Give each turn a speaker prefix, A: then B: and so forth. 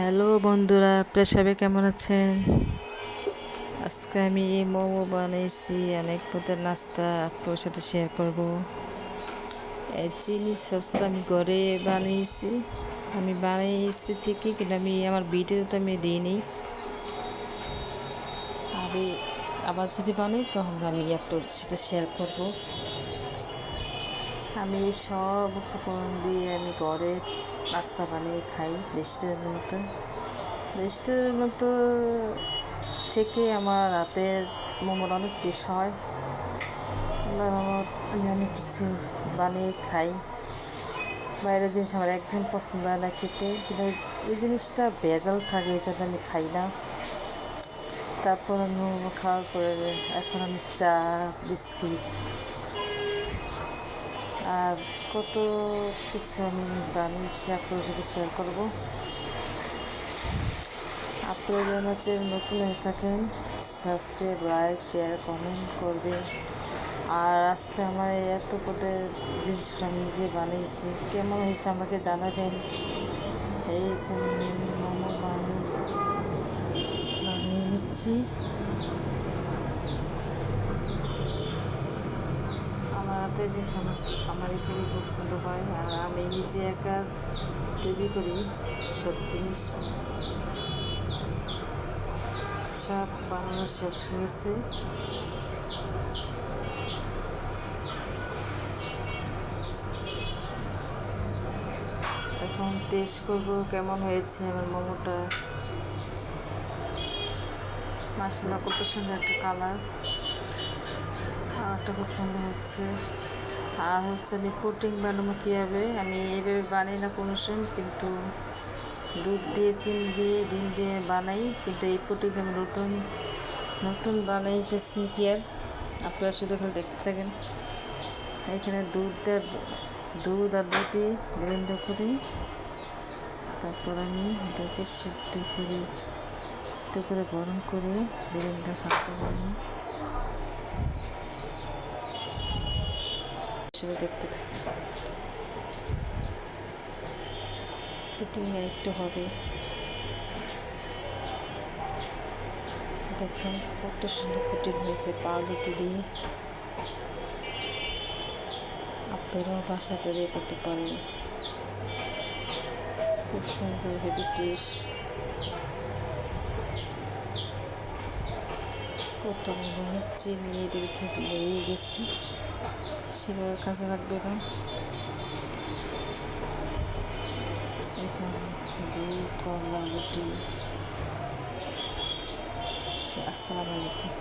A: Hello বন্ধুরা, আপনারা সবাই কেমন আছেন? আজকে আমি মোমো বানিয়েছি, অনেক পদের নাস্তা আপনার সাথে শেয়ার করব। এই চিনি সসটা আমি ঘরে বানিয়েছি। আমি বানিয়েছি ঠিকই, কিন্তু আমি আমার ভিডিওতে আমি দিইনি। আমি আবার যদি বানাই তখন আমি আপনার সাথে শেয়ার করব। আমি সব উপকরণ দিয়ে আমি ঘরে নাস্তা বানিয়ে খাই রেস্টুরেন্টের মতো থেকে আমার হাতের মোমোর অনেক টেস্ট হয়। আমি অনেক কিছু বানিয়ে খাই। বাইরের জিনিস আমার একদম পছন্দ হয় না খেতে, কিন্তু ওই জিনিসটা ভেজাল থাকে, এই জন্য আমি খাই না। তারপর আমি মোমো খাওয়ার পরে এখন আমি চা, বিস্কিট আর কত কিছু আমি বানিয়েছি আপনার সাথে শেয়ার করবো। আপনারা যেন হচ্ছে নতুন হয়ে থাকেন, সাবস্ক্রাইব, লাইক, শেয়ার, কমেন্ট করবেন। আর আজকে আমার এত পদের জিনিসগুলো আমি নিজে বানিয়েছি, কেমন হয়েছে আমাকে জানাবেন। এই যে মোমো বানিয়ে নিচ্ছি। আমার হাতে যে আমার খুবই পছন্দ হয়, আর আমি নিজে একা তৈরি করি সব জিনিস। সব বানানো শেষ হয়েছে। এখন টেস্ট করবো কেমন হয়েছে আমার মোমোটা। মাশাআল্লাহ, কত সুন্দর একটা কালারটা খুব সুন্দর হচ্ছে। আর হচ্ছে আমি পুডিং বানাবো কীভাবে, আমি এইভাবে বানাই না কোনো সময়, কিন্তু দুধ দিয়ে, চিনি দিয়ে, ডিম দিয়ে বানাই। কিন্তু এই পুডিং আমি নতুন বানাইতেছি কি, আর আপনারা শুধু এখানে দেখতে থাকেন। এখানে দুধ আর দুধি ব্লেন্ড করি, তারপর আমি এটাকে সিদ্ধ করে গরম করে ব্লেন্ডটা শান্ত করে নিই। শুধু দেখতে থাকি, পুডিং একটু হবে। দেখুন কত সুন্দর পুডিং হয়েছে পাউরুটি দিয়ে। আপনারাও বাসাতে দিয়ে করতে পারেন, খুব সুন্দর হেভি টেস্ট। কত মনে হচ্ছে নিয়ে রেখে লেগে গেছি, সেভাবে কাজে লাগবে না। এখন দুধ, কলা, রুটি। আসসালামু আলাইকুম।